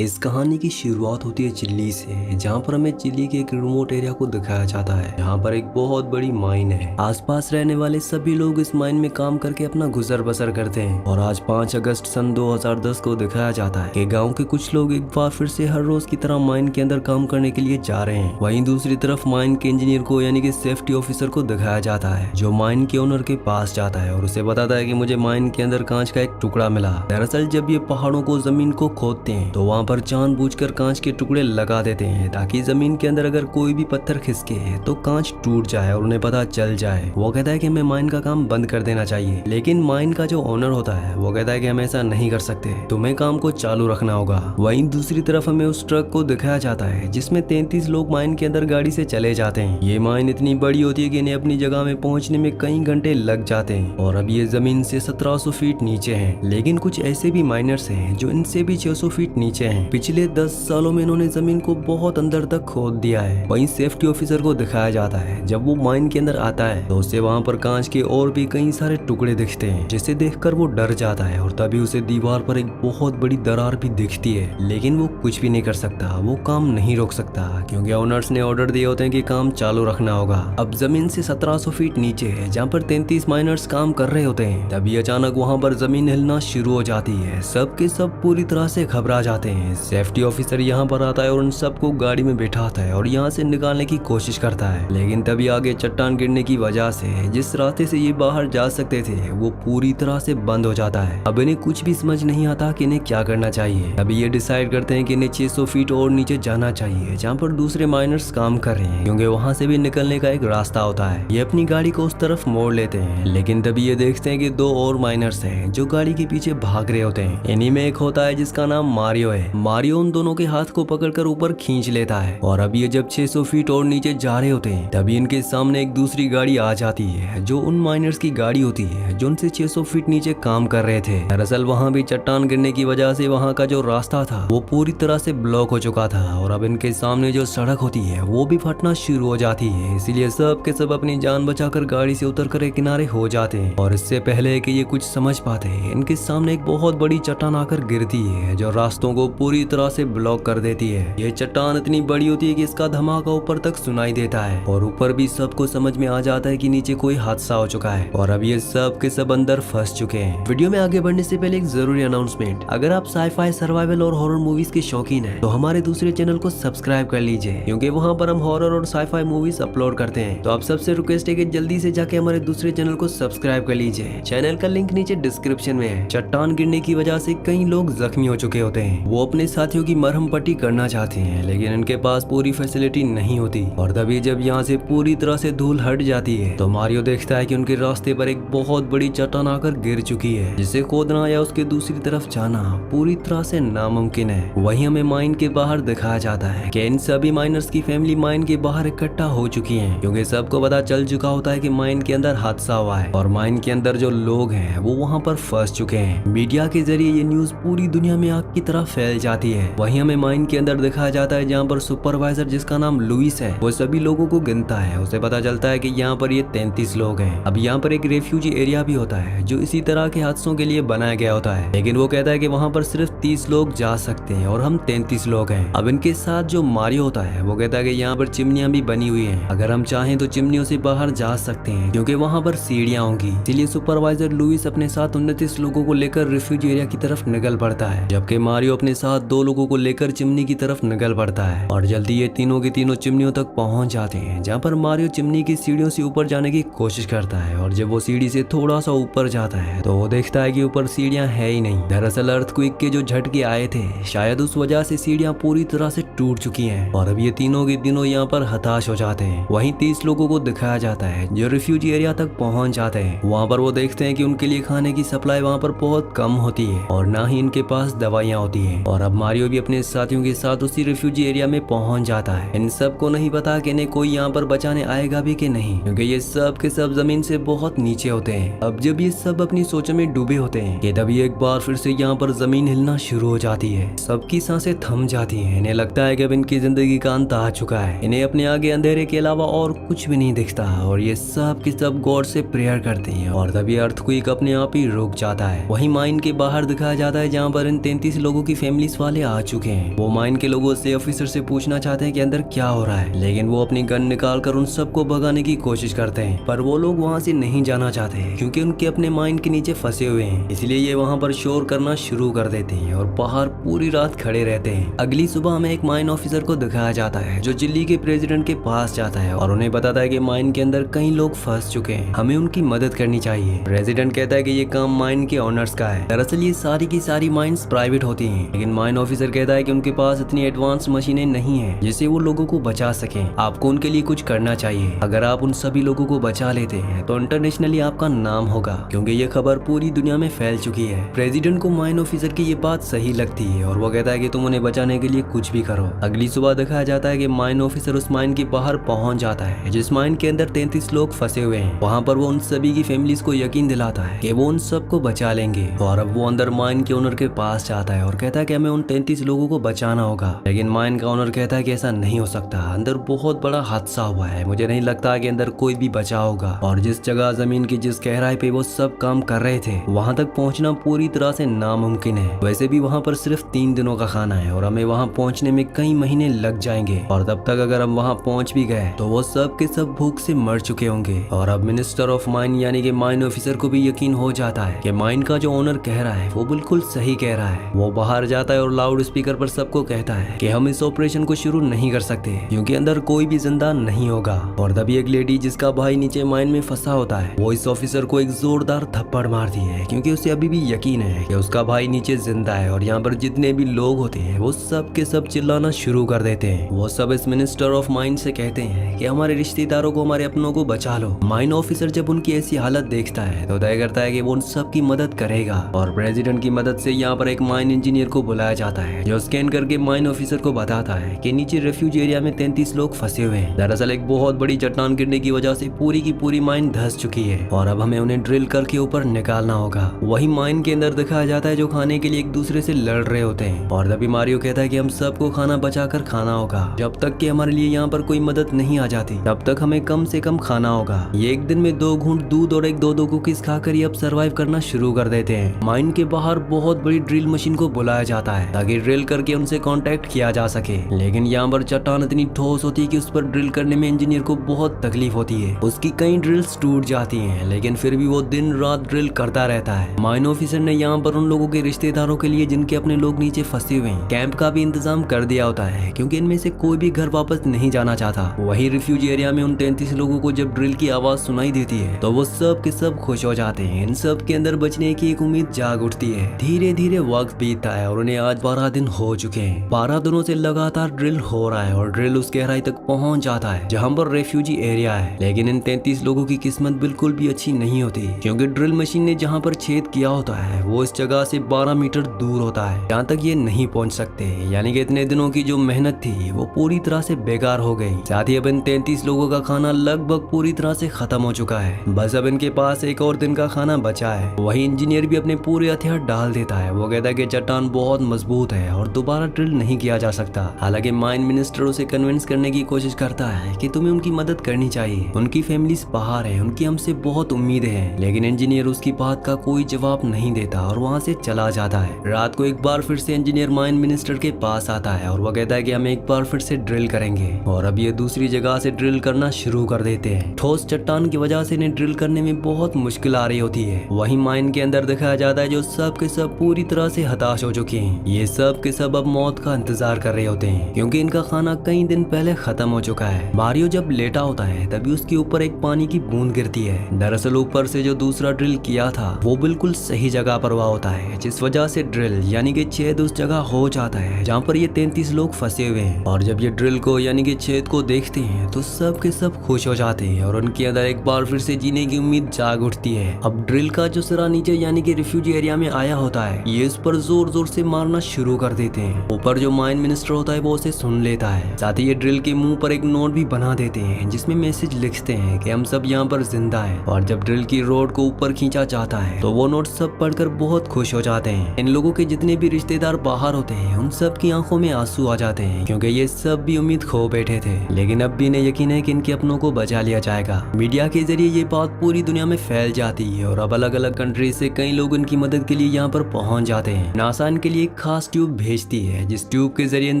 इस कहानी की शुरुआत होती है चिल्ली से, जहाँ पर हमें चिल्ली के एक रिमोट एरिया को दिखाया जाता है। यहाँ पर एक बहुत बड़ी माइन है। आसपास रहने वाले सभी लोग इस माइन में काम करके अपना गुजर बसर करते हैं। और आज 5 अगस्त सन 2010 को दिखाया जाता है कि गांव के कुछ लोग एक बार फिर से हर रोज की तरह माइन के अंदर काम करने के लिए जा रहे हैं। वहीं दूसरी तरफ माइन के इंजीनियर को यानी कि सेफ्टी ऑफिसर को दिखाया जाता है, जो माइन के ओनर के पास जाता है और उसे बताता है कि मुझे माइन के अंदर कांच का एक टुकड़ा मिला। दरअसल जब ये पहाड़ों को जमीन को खोदते हैं तो वहाँ पर जानबूझकर कांच के टुकड़े लगा देते हैं, ताकि जमीन के अंदर अगर कोई भी पत्थर खिसके तो कांच टूट जाए और उन्हें पता चल जाए। वो कहता है कि हमें माइन का काम बंद कर देना चाहिए, लेकिन माइन का जो ओनर होता है वो कहता है कि हम ऐसा नहीं कर सकते, तुम्हें काम को चालू रखना होगा। वहीं दूसरी तरफ हमें उस ट्रक को दिखाया जाता है जिसमें 33 लोग माइन के अंदर गाड़ी से चले जाते हैं। ये माइन इतनी बड़ी होती है कि इन्हें अपनी जगह में पहुंचने में कई घंटे लग जाते हैं और अब ये जमीन से 1700 फीट नीचे है। लेकिन कुछ ऐसे भी माइनर्स हैं जो इनसे भी 600 फीट नीचे हैं। पिछले 10 सालों में इन्होंने जमीन को बहुत अंदर तक खोद दिया है। वहीं सेफ्टी ऑफिसर को दिखाया जाता है, जब वो माइन के अंदर आता है तो उसे वहाँ पर कांच के और भी कई सारे टुकड़े दिखते हैं, जिसे देखकर वो डर जाता है और तभी उसे दीवार पर एक बहुत बड़ी दरार भी दिखती है। लेकिन वो कुछ भी नहीं कर सकता, वो काम नहीं रोक सकता, क्योंकि ओनर्स ने ऑर्डर दिए होते हैं कि काम चालू रखना होगा। अब जमीन से 1700 फीट नीचे है, जहाँ पर 33 माइनर्स काम कर रहे होते हैं, तभी अचानक वहाँ पर जमीन हिलना शुरू हो जाती है। सब के सब पूरी तरह से घबरा जाते हैं। सेफ्टी ऑफिसर यहाँ पर आता है और उन सबको गाड़ी में बैठाता है और यहाँ से निकालने की कोशिश करता है, लेकिन तभी आगे चट्टान गिरने की वजह से जिस रास्ते से ये बाहर जा सकते थे वो पूरी तरह से बंद हो जाता है। अब इन्हें कुछ भी समझ नहीं आता कि इन्हें क्या करना चाहिए। अभी ये डिसाइड करते हैं कि इन्हें 600 फीट और नीचे जाना चाहिए, जहाँ पर दूसरे माइनर्स काम कर रहे हैं, क्योंकि वहाँ से भी निकलने का एक रास्ता होता है। ये अपनी गाड़ी को उस तरफ मोड़ लेते हैं, लेकिन तभी ये देखते हैं कि 2 और माइनर्स हैं जो गाड़ी के पीछे भाग रहे होते हैं। इन्हीं में एक होता है जिसका नाम मारियो है। मारियो उन दोनों के हाथ को पकड़कर ऊपर खींच लेता है और अब ये जब 600 फीट और नीचे जा रहे होते हैं तभी इनके सामने एक दूसरी गाड़ी आ जाती है, जो उन माइनर्स की गाड़ी होती है जो उनसे 600 फीट नीचे काम कर रहे थे। दरअसल वहाँ भी चट्टान गिरने की वजह से वहाँ का जो रास्ता था वो पूरी तरह से ब्लॉक हो चुका था और अब इनके सामने जो सड़क होती है वो भी फटना शुरू हो जाती है। इसीलिए सब के सब अपनी जान बचाकर गाड़ी से उतरकर एक किनारे हो जाते हैं। और इससे पहले कि ये कुछ समझ पाते हैं, इनके सामने एक बहुत बड़ी चट्टान आकर गिरती है, जो रास्तों को पूरी तरह से ब्लॉक कर देती है। ये चट्टान इतनी बड़ी होती है कि इसका धमाका ऊपर तक सुनाई देता है और ऊपर भी सबको समझ में आ जाता है कि नीचे कोई हादसा हो चुका है और अब ये सब के सब अंदर फंस चुके हैं। वीडियो में आगे बढ़ने से पहले एक जरूरी अनाउंसमेंट, अगर आप साईफाई, सर्वाइवल और हॉरर मूवीज के शौकीन हैं तो हमारे दूसरे चैनल को सब्सक्राइब कर लीजिए, क्योंकि वहाँ पर हम हॉरर और साईफाई मूवीज अपलोड करते हैं। तो आप सबसे रिक्वेस्ट है कि जल्दी से जाके हमारे दूसरे चैनल को सब्सक्राइब कर लीजिए। चैनल का लिंक नीचे डिस्क्रिप्शन में है। चट्टान गिरने की वजह से कई लोग जख्मी हो चुके होते हैं। वो अपने साथियों की मरहम पट्टी करना चाहते हैं, लेकिन इनके पास पूरी फैसिलिटी नहीं होती। और तभी जब यहाँ से पूरी तरह से धूल हट जाती है तो मारियो देखता है कि उनके रास्ते पर एक बहुत बड़ी चट्टान आकर गिर चुकी है, जिसे खोदना या उसके दूसरी तरफ जाना पूरी तरह से नामुमकिन है। वहीं हमें माइन के बाहर दिखाया जाता है कि इन सभी माइनर्स की फैमिली माइन के बाहर इकट्ठा हो चुकी है, क्योंकि सबको पता चल चुका होता है कि माइन के अंदर हादसा हुआ है और माइन के अंदर जो लोग हैं वो वहाँ पर फंस चुके हैं। मीडिया के जरिए ये न्यूज पूरी दुनिया में आग की तरह फैल जाती है। वहीं हमें माइन के अंदर दिखाया जाता है जहाँ पर सुपरवाइजर, जिसका नाम लुइस है, वो सभी लोगों को गिनता है। उसे पता चलता है कि यहाँ पर ये 33 लोग हैं। अब यहाँ पर एक रेफ्यूजी एरिया भी होता है जो इसी तरह के हादसों के लिए बनाया गया होता है, लेकिन वो कहता है कि वहाँ पर सिर्फ 30 लोग जा सकते हैं और हम 33 लोग हैं। अब इनके साथ जो मारियो होता है वो कहता है कि यहाँ पर चिमनियां भी बनी हुई हैं, अगर हम चाहें तो चिमनियों से बाहर जा सकते हैं, क्योंकि वहाँ पर सीढ़ियां होंगी। इसलिए सुपरवाइजर लुइस अपने साथ 29 लोगों को लेकर रिफ्यूजी एरिया की तरफ निकल पड़ता है, जबकि मारियो अपने साथ 2 लोगों को लेकर चिमनी की तरफ निकल पड़ता है। और जल्दी ये तीनों की तीनों चिमनियों तक पहुंच जाते हैं, जहाँ पर मारियो चिमनी की सीढ़ियों से ऊपर जाने की कोशिश करता है और जब वो सीढ़ी से थोड़ा सा ऊपर जाता है तो वो देखता है कि ऊपर सीढ़ियां है ही नहीं। दरअसल अर्थक्वेक के जो झटके आए थे, शायद उस वजह से सीढ़ियां पूरी तरह से टूट चुकी हैं और अब ये तीनों के तीनों यहाँ पर हताश हो जाते हैं। वहीं 30 लोगों को दिखाया जाता है जो रिफ्यूजी एरिया तक पहुंच जाते हैं। वहाँ पर वो देखते हैं कि उनके लिए खाने की सप्लाई वहाँ पर बहुत कम होती है और ना ही इनके पास दवाइयाँ होती है। और अब मारियो भी अपने साथियों के साथ उसी रिफ्यूजी एरिया में पहुंच जाता है। इन सब को नहीं पता कि इन्हें कोई यहाँ पर बचाने आएगा भी कि नहीं, क्योंकि ये सब के सब जमीन से बहुत नीचे होते हैं। अब जब ये सब अपनी सोचों में डूबे होते हैं कि तभी एक बार फिर से यहाँ पर जमीन हिलना शुरू हो जाती है। सबकी सांसें थम जाती हैं। इन्हें लगता है कि अब इनकी जिंदगी का अंत आ चुका है। इन्हें अपने आगे अंधेरे के अलावा और कुछ भी नहीं दिखता और ये सब के सब गॉड से प्रेयर करते हैं और तभी अर्थक्वेक अपने आप ही रुक जाता है। वहीं माइन के बाहर दिखाया जाता है जहाँ पर इन 33 लोगों की फैमिली पुलिस वाले आ चुके हैं। वो माइन के लोगों से ऑफिसर से पूछना चाहते हैं कि अंदर क्या हो रहा है, लेकिन वो अपनी गन निकाल कर उन सबको भगाने की कोशिश करते हैं। पर वो लोग वहाँ से नहीं जाना चाहते क्योंकि उनके अपने माइन के नीचे फंसे हुए हैं, इसलिए ये वहाँ पर शोर करना शुरू कर देते हैं और बाहर पूरी रात खड़े रहते हैं। अगली सुबह हमें एक माइन ऑफिसर को दिखाया जाता है जो चिली के प्रेसिडेंट के पास जाता है और उन्हें बताता है कि माइन के अंदर कई लोग फंस चुके हैं, हमें उनकी मदद करनी चाहिए। प्रेसिडेंट कहता है कि ये काम माइन के ओनर्स का है। दरअसल ये सारी की सारी माइंस प्राइवेट होती हैं, लेकिन माइन ऑफिसर कहता है कि उनके पास इतनी एडवांस मशीनें नहीं है जिससे वो लोगों को बचा सकें। आपको उनके लिए कुछ करना चाहिए। अगर आप उन सभी लोगों को बचा लेते हैं तो इंटरनेशनली आपका नाम होगा, क्योंकि ये खबर पूरी दुनिया में फैल चुकी है। प्रेसिडेंट को माइन ऑफिसर की ये बात सही लगती है और वो कहता है कि तुम उन्हें बचाने के लिए कुछ भी करो। अगली सुबह दिखाया जाता है कि माइन ऑफिसर उस माइन के बाहर पहुंच जाता है जिस माइन के अंदर 33 लोग फंसे हुए हैं। वहाँ पर वो उन सभी की फैमिलीज को यकीन दिलाता है कि वो उन सबको बचा लेंगे। और अब वो अंदर माइन के ओनर के पास जाता है और कहता है कि हमें उन 33 लोगों को बचाना होगा, लेकिन माइन का ओनर कहता है कि ऐसा नहीं हो सकता, अंदर बहुत बड़ा हादसा हुआ है, मुझे नहीं लगता कि अंदर कोई भी बचा होगा। और जिस जगह जमीन की जिस गहराई पे वो सब काम कर रहे थे वहाँ तक पहुँचना पूरी तरह से नामुमकिन है। वैसे भी वहाँ पर सिर्फ 3 दिनों का खाना है और हमें वहाँ पहुँचने में कई महीने लग जाएंगे, और तब तक अगर हम वहाँ पहुँच भी गए तो वो सब के सब भूख से मर चुके होंगे। और अब मिनिस्टर ऑफ माइन यानी कि माइन ऑफिसर को भी यकीन हो जाता है कि माइन का जो ओनर कह रहा है वो बिल्कुल सही कह रहा है। वो बाहर जाता है और लाउड स्पीकर पर सबको कहता है कि हम इस ऑपरेशन को शुरू नहीं कर सकते क्योंकि अंदर कोई भी जिंदा नहीं होगा। और तभी एक लेडी जिसका भाई नीचे माइन में फंसा होता है वो इस ऑफिसर को एक जोरदार थप्पड़ मारती है क्योंकि उसे अभी भी यकीन है कि उसका भाई नीचे जिंदा है। और यहाँ पर जितने भी लोग होते हैं वो सब के सब चिल्लाना शुरू कर देते हैं। वो सब इस मिनिस्टर ऑफ माइन से कहते हैं कि हमारे रिश्तेदारों को, हमारे अपनों को बचा लो। माइन ऑफिसर जब उनकी ऐसी हालत देखता है तो तय करता है कि वो उन सब की मदद करेगा। और प्रेसिडेंट की मदद से यहाँ पर एक माइन इंजीनियर को बुलाया जाता है जो स्कैन करके माइन ऑफिसर को बताता है कि नीचे रेफ्यूज एरिया में 33 लोग फंसे हुए हैं। दरअसल एक बहुत बड़ी चट्टान गिरने की वजह से पूरी की पूरी माइन धंस चुकी है और अब हमें उन्हें ड्रिल करके ऊपर निकालना होगा। वही माइन के अंदर दिखाया जाता है जो खाने के लिए एक दूसरे से लड़ रहे होते हैं। और तभी मारियो कहता है कि हम सबको खाना बचा कर खाना होगा, जब तक कि हमारे लिए यहाँ पर कोई मदद नहीं आ जाती तब तक हमें कम से कम खाना होगा। ये एक दिन में 2 घूंट दूध और एक 2 कुकीज खाकर ये अब सर्वाइव करना शुरू कर देते हैं। माइन के बाहर बहुत बड़ी ड्रिल मशीन को बुलाया जाता है ताकि ड्रिल करके उनसे कांटेक्ट किया जा सके, लेकिन यहाँ पर चट्टान इतनी ठोस होती है कि उस पर ड्रिल करने में इंजीनियर को बहुत तकलीफ होती है। उसकी कई ड्रिल्स टूट जाती हैं, लेकिन फिर भी वो दिन रात ड्रिल करता रहता है। माइन ऑफिसर ने यहाँ पर उन लोगों के रिश्तेदारों के लिए जिनके अपने लोग नीचे फंसे हुए हैं कैंप का भी इंतजाम कर दिया होता है क्योंकि इनमें से कोई भी घर वापस नहीं जाना चाहता। वही रिफ्यूज एरिया में उन 33 लोगों को जब ड्रिल की आवाज सुनाई देती है तो वो सब के सब खुश हो जाते हैं। इन सब के अंदर बचने की एक उम्मीद जाग उठती है। धीरे धीरे वक्त बीतता है और उन्हें आज 12 दिन हो चुके हैं। 12 दिनों से लगातार ड्रिल हो रहा है और ड्रिल उस गहराई तक पहुंच जाता है जहां पर रेफ्यूजी एरिया है, लेकिन इन 33 लोगों की किस्मत बिल्कुल भी अच्छी नहीं होती क्योंकि ड्रिल मशीन ने जहां पर छेद किया होता है वो इस जगह से 12 मीटर दूर होता है जहाँ तक ये नहीं पहुँच सकते। यानी कि इतने दिनों की जो मेहनत थी वो पूरी तरह से बेकार हो गई। साथ ही अब इन 33 लोगों का खाना लगभग पूरी तरह से खत्म हो चुका है। बस अब इनके पास एक और दिन का खाना बचा है। वही इंजीनियर भी अपने पूरे हथियार डाल देता है। वो कहता है कि चट्टान बहुत मजबूत है और दोबारा ड्रिल नहीं किया जा सकता। हालांकि माइन मिनिस्टर उसे कन्विंस करने की कोशिश करता है कि तुम्हें उनकी मदद करनी चाहिए, उनकी फैमिलीज बाहर है, उनकी हमसे बहुत उम्मीदें हैं। लेकिन इंजीनियर उसकी बात का कोई जवाब नहीं देता और वहाँ से चला जाता है। रात को एक बार फिर से इंजीनियर माइन मिनिस्टर के पास आता है और वो कहता है कि हम एक बार फिर से ड्रिल करेंगे। और अब ये दूसरी जगह से ड्रिल करना शुरू कर देते हैं। ठोस चट्टान की वजह से इन्हें ड्रिल करने में बहुत मुश्किल आ रही होती है। वही माइन के अंदर दिखाया जाता है जो सब के सब पूरी तरह से हताश हो चुके हैं। ये सब के सब अब मौत का इंतजार कर रहे होते हैं क्योंकि इनका खाना कई दिन पहले खत्म हो चुका है। मारियो जब लेटा होता है तभी उसके ऊपर एक पानी की बूंद गिरती है। दरअसल ऊपर से जो दूसरा ड्रिल किया था वो बिल्कुल सही जगह पर हुआ होता है, जिस वजह से ड्रिल यानी कि छेद उस जगह हो जाता है जहाँ पर ये 33 लोग फंसे हुए हैं। और जब ये ड्रिल को यानी कि छेद को देखते हैं तो सब के सब खुश हो जाते हैं और उनके अंदर एक बार फिर से जीने की उम्मीद जाग उठती है। अब ड्रिल का जो सिरा नीचे यानी कि रिफ्यूजी एरिया में आया होता है ये इस पर जोर जोर से मारना शुरू कर देते हैं। ऊपर जो माइन मिनिस्टर होता है वो उसे सुन लेता है। साथ ही ये ड्रिल के मुंह पर एक नोट भी बना देते हैं जिसमें मैसेज लिखते हैं कि हम सब यहाँ पर जिंदा हैं। और जब ड्रिल की रोड को ऊपर खींचा जाता है तो वो नोट सब पढ़कर बहुत खुश हो जाते हैं। इन लोगों के जितने भी रिश्तेदार बाहर होते हैं उन सब की आंखों में आंसू आ जाते हैं क्योंकि ये सब भी उम्मीद खो बैठे थे, लेकिन अब भी इन्हें यकीन है कि इनके अपनों को बचा लिया जाएगा। मीडिया के जरिए ये बात पूरी दुनिया में फैल जाती है और अब अलग अलग कंट्री से कई लोग इनकी मदद के लिए यहाँ पर पहुंच जाते हैं। नासा इनके लिए एक खास ट्यूब भेजती है, जिस ट्यूब के जरिए इन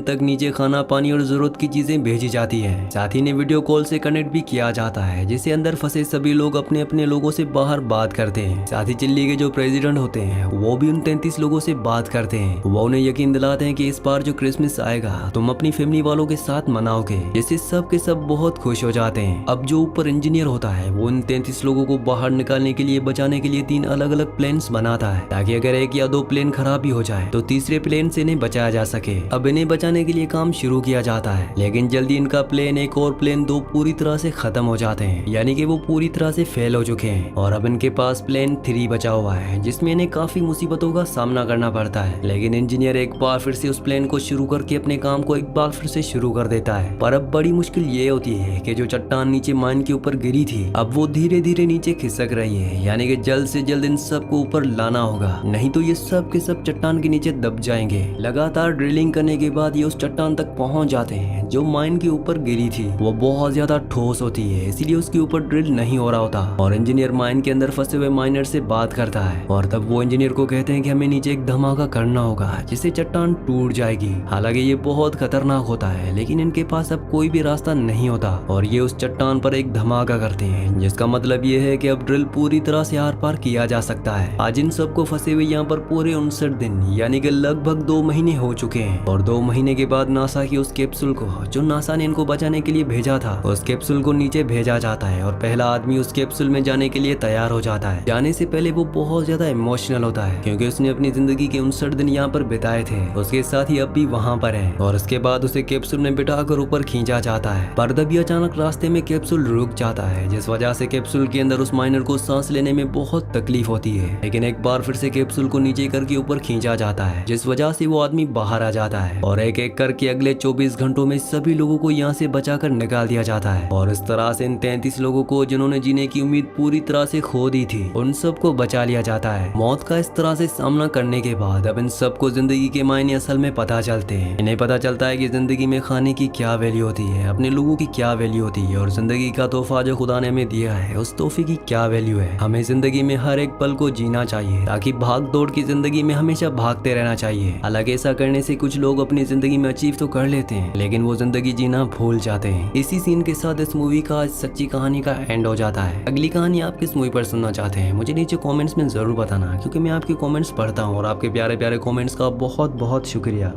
तक नीचे खाना, पानी और जरूरत की चीजें भेजी जाती है। साथ ही ने वीडियो कॉल से कनेक्ट भी किया जाता है, जिससे अंदर फंसे सभी लोग अपने अपने लोगों से बाहर बात करते हैं। साथ ही चिल्ली के जो प्रेसिडेंट होते हैं वो भी उन 33 लोगों से बात करते हैं। वो उन्हें यकीन दिलाते हैं कि इस बार जो क्रिसमस आएगा तुम अपनी फैमिली वालों के साथ मनाओगे, जिससे सब के सब बहुत खुश हो जाते हैं। अब जो ऊपर इंजीनियर होता है वो उन 33 लोगों को बाहर निकालने के लिए, बचाने के लिए 3 अलग अलग प्लेन्स बनाता है, ताकि अगर एक या 2 प्लेन खराब भी हो जाए तो तीसरे प्लेन से इन्हें बचाया जा सके। अब इन्हें बचाने के लिए काम शुरू किया जाता है, लेकिन जल्दी इनका प्लेन, एक और प्लेन 2 पूरी तरह से खत्म हो जाते हैं, यानी कि वो पूरी तरह से फेल हो चुके हैं। और अब इनके पास प्लेन 3 बचा हुआ है, जिसमें इन्हें काफी मुसीबतों का सामना करना पड़ता है। लेकिन इंजीनियर एक बार फिर से उस प्लेन को शुरू करके अपने काम को एक बार फिर से शुरू कर देता है। पर अब बड़ी मुश्किल ये होती है कि जो चट्टान नीचे माइन के ऊपर गिरी थी, अब वो धीरे धीरे नीचे खिसक रही है, यानी कि जल्द से जल्द इन सबको ऊपर लाना होगा, नहीं तो ये सब के सब चट्टान के नीचे दब जाएंगे। लगातार ड्रिलिंग करने के बाद ये उस चट्टान तक पहुंच जाते हैं जो माइन के ऊपर गिरी थी। वो बहुत ज्यादा ठोस होती है, इसीलिए उसके ऊपर ड्रिल नहीं हो रहा होता। और इंजीनियर माइन के अंदर फंसे हुए माइनर से बात करता है, और तब वो इंजीनियर को कहते हैं कि हमें नीचे एक धमाका करना होगा, जिससे चट्टान टूट जाएगी। हालांकि ये बहुत खतरनाक होता है, लेकिन इनके पास अब कोई भी रास्ता नहीं होता, और ये उस चट्टान पर एक धमाका करते हैं, जिसका मतलब ये है कि अब ड्रिल पूरी तरह से आर पार किया जा सकता है। आज इन सबको फंसे हुए यहाँ पर पूरे 59 दिन, यानी कि लगभग 2 महीने हो चुके हैं। और 2 महीने के बाद नासा की उस कैप्सूल को, जो नासा ने इनको बचाने के लिए भेजा था, उस कैप्सूल को नीचे भेजा जाता है, और पहला आदमी उस कैप्सूल में जाने के लिए तैयार हो जाता है। जाने से पहले वो बहुत ज्यादा इमोशनल होता है, क्योंकि उसने अपनी जिंदगी के 59 दिन यहाँ पर बिताए थे, उसके साथ ही अब भी वहाँ पर है। और उसके बाद उसे कैप्सूल में बिठाकर ऊपर खींचा जाता है, पर तभी अचानक रास्ते में कैप्सूल रुक जाता है, जिस वजह से कैप्सूल के अंदर उस माइनर को सांस लेने में बहुत तकलीफ होती है। लेकिन एक बार फिर से कैप्सूल को नीचे करके ऊपर खींचा जाता है, जिस वजह से वो आदमी बाहर आ जाता है, और एक एक करके अगले 24 घंटों में सभी लोगों को यहाँ से बचाकर निकाल दिया जाता है। और इस तरह से इन 33 लोगों को, जिन्होंने जीने की उम्मीद पूरी तरह से खो दी थी, उन सबको बचा लिया जाता है। मौत का इस तरह से सामना करने के बाद अब इन सबको जिंदगी के मायने असल में पता चलते हैं। इन्हें पता चलता है कि जिंदगी में खाने की क्या वैल्यू होती है, अपने लोगों की क्या वैल्यू होती है, और जिंदगी का तोहफा जो खुदा ने हमें दिया है, उस तोहफे की क्या वैल्यू है। हमें जिंदगी में हर एक पल को जीना चाहिए, ताकि भाग दौड़ की जिंदगी में हमेशा भागते रहना चाहिए। हालांकि ऐसा करने से कुछ लोग अपनी जिंदगी में अचीव तो कर लेते हैं, लेकिन वो जिंदगी जीना भूल जाते हैं। इसी सीन के साथ इस मूवी का सच्ची कहानी का एंड हो जाता है। अगली कहानी आप किस मूवी पर सुनना चाहते हैं मुझे नीचे कमेंट्स में जरूर बताना, क्योंकि मैं आपके कमेंट्स पढ़ता हूँ, और आपके प्यारे प्यारे कमेंट्स का बहुत बहुत शुक्रिया।